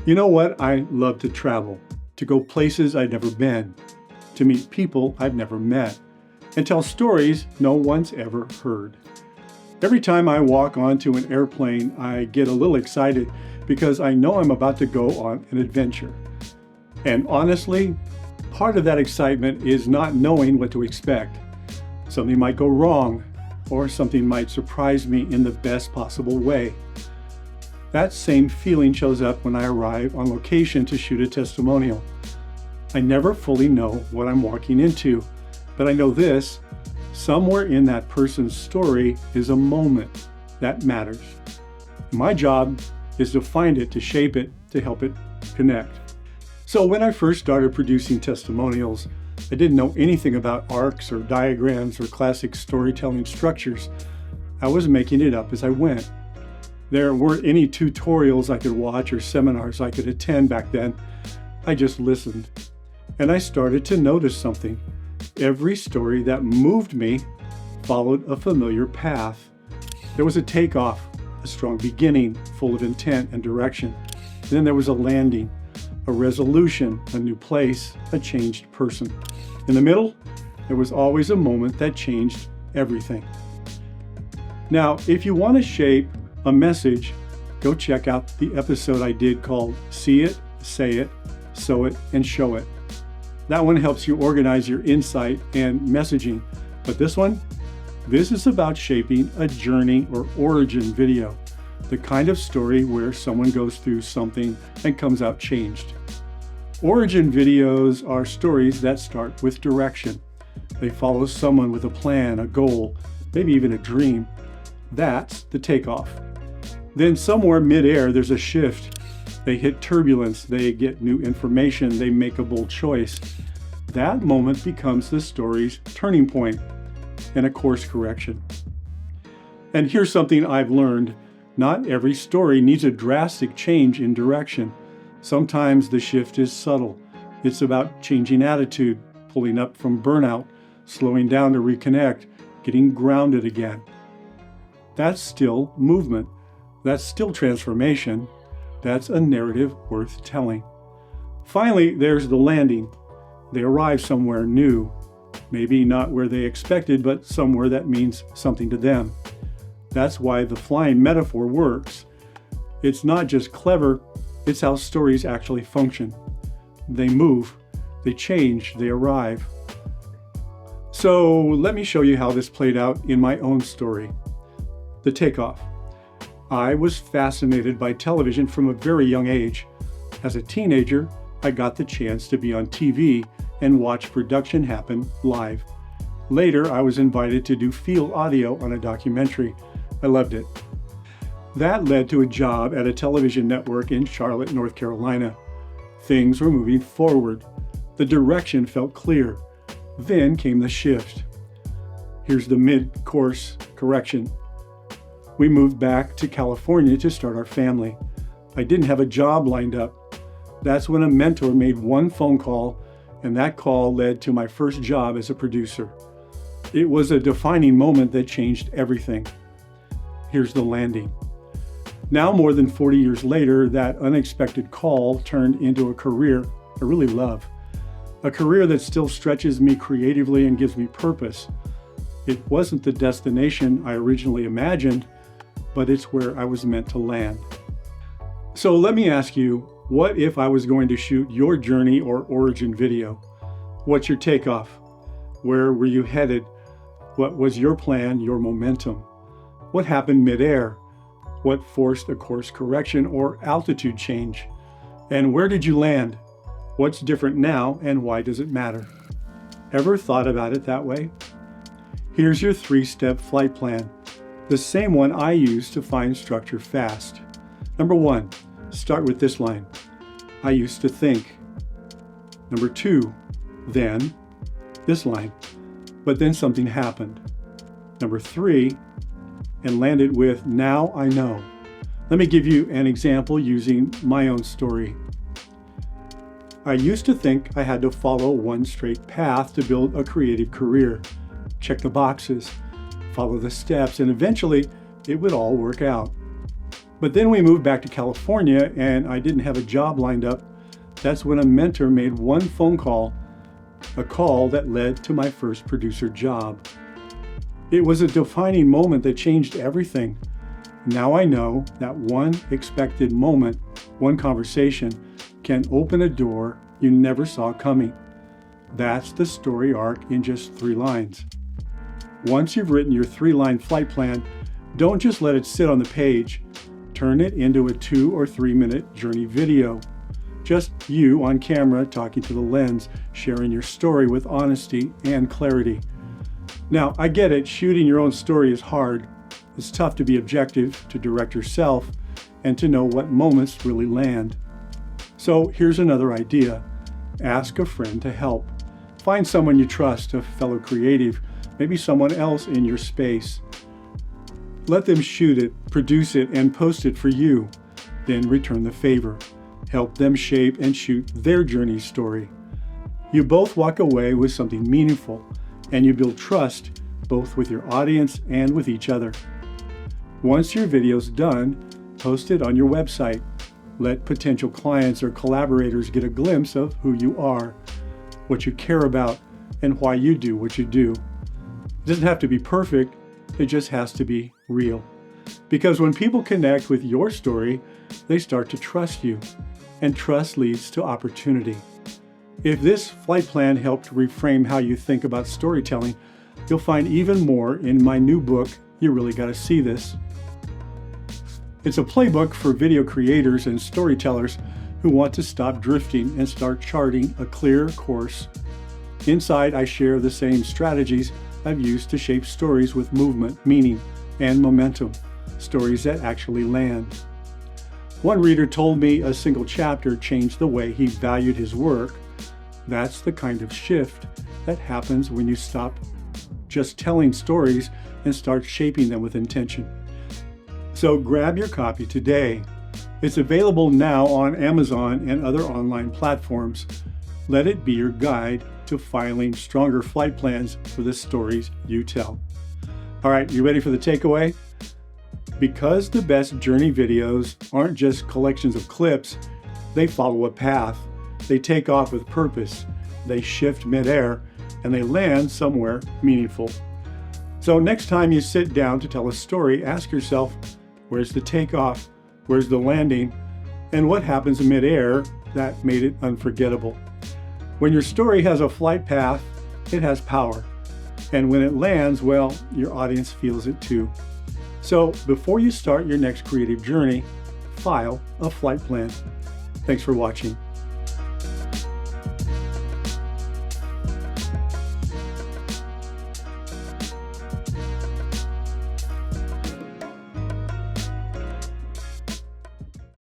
You know what? I love to travel, to go places I've never been, to meet people I've never met, and tell stories no one's ever heard. Every time I walk onto an airplane, I get a little excited because I know I'm about to go on an adventure. And honestly, part of that excitement is not knowing what to expect. Something might go wrong, or something might surprise me in the best possible way. That same feeling shows up when I arrive on location to shoot a testimonial. I never fully know what I'm walking into, but I know this: somewhere in that person's story is a moment that matters. My job is to find it, to shape it, to help it connect. So when I first started producing testimonials, I didn't know anything about arcs or diagrams or classic storytelling structures. I was making it up as I went. There weren't any tutorials I could watch or seminars I could attend back then. I just listened. And I started to notice something. Every story that moved me followed a familiar path. There was a takeoff, a strong beginning, full of intent and direction. Then there was a landing, a resolution, a new place, a changed person. In the middle, there was always a moment that changed everything. Now, if you want to shape a message, go check out the episode I did called See It, Say It, Sow It, and Show It. That one helps you organize your insight and messaging. But this is about shaping a journey or origin video, the kind of story where someone goes through something and comes out changed. Origin videos are stories that start with direction. They follow someone with a plan, a goal, maybe even a dream. That's the takeoff. Then somewhere midair, there's a shift. They hit turbulence, they get new information, they make a bold choice. That moment becomes the story's turning point and a course correction. And here's something I've learned. Not every story needs a drastic change in direction. Sometimes the shift is subtle. It's about changing attitude, pulling up from burnout, slowing down to reconnect, getting grounded again. That's still movement. That's still transformation. That's a narrative worth telling. Finally, there's the landing. They arrive somewhere new, maybe not where they expected, but somewhere that means something to them. That's why the flying metaphor works. It's not just clever, it's how stories actually function. They move, they change, they arrive. So let me show you how this played out in my own story. The takeoff. I was fascinated by television from a very young age. As a teenager, I got the chance to be on TV and watch production happen live. Later, I was invited to do field audio on a documentary. I loved it. That led to a job at a television network in Charlotte, North Carolina. Things were moving forward. The direction felt clear. Then came the shift. Here's the mid-course correction. We moved back to California to start our family. I didn't have a job lined up. That's when a mentor made one phone call, and that call led to my first job as a producer. It was a defining moment that changed everything. Here's the landing. Now, more than 40 years later, that unexpected call turned into a career I really love. A career that still stretches me creatively and gives me purpose. It wasn't the destination I originally imagined, but it's where I was meant to land. So let me ask you, what if I was going to shoot your journey or origin video? What's your takeoff? Where were you headed? What was your plan, your momentum? What happened midair? What forced a course correction or altitude change? And where did you land? What's different now and why does it matter? Ever thought about it that way? Here's your 3-step flight plan, the same one I use to find structure fast. Number 1, start with this line. I used to think. Number 2, then this line. But then something happened. Number 3, and land it with now I know. Let me give you an example using my own story. I used to think I had to follow one straight path to build a creative career. Check the boxes, follow the steps, and eventually it would all work out. But then we moved back to California and I didn't have a job lined up. That's when a mentor made one phone call, a call that led to my first producer job. It was a defining moment that changed everything. Now I know that one expected moment, one conversation, can open a door you never saw coming. That's the story arc in just 3 lines. Once you've written your 3-line flight plan, don't just let it sit on the page. Turn it into a 2 or 3 minute journey video. Just you on camera talking to the lens, sharing your story with honesty and clarity. Now, I get it, shooting your own story is hard. It's tough to be objective, to direct yourself, and to know what moments really land. So here's another idea. Ask a friend to help. Find someone you trust, a fellow creative, maybe someone else in your space. Let them shoot it, produce it, and post it for you. Then return the favor. Help them shape and shoot their journey story. You both walk away with something meaningful, and you build trust both with your audience and with each other. Once your video's done, post it on your website. Let potential clients or collaborators get a glimpse of who you are, what you care about, and why you do what you do. It doesn't have to be perfect, it just has to be real. Because when people connect with your story, they start to trust you, and trust leads to opportunity. If this flight plan helped reframe how you think about storytelling, you'll find even more in my new book, You Really Gotta See This. It's a playbook for video creators and storytellers who want to stop drifting and start charting a clear course. Inside, I share the same strategies I've used to shape stories with movement, meaning, and momentum, stories that actually land. One reader told me a single chapter changed the way he valued his work. That's the kind of shift that happens when you stop just telling stories and start shaping them with intention. So grab your copy today. It's available now on Amazon and other online platforms. Let it be your guide to filing stronger flight plans for the stories you tell. All right, you ready for the takeaway? Because the best journey videos aren't just collections of clips, they follow a path. They take off with purpose. They shift midair, and they land somewhere meaningful. So next time you sit down to tell a story, ask yourself, where's the takeoff? Where's the landing? And what happens in midair that made it unforgettable? When your story has a flight path, it has power. And when it lands, well, your audience feels it too. So before you start your next creative journey, file a flight plan. Thanks for watching.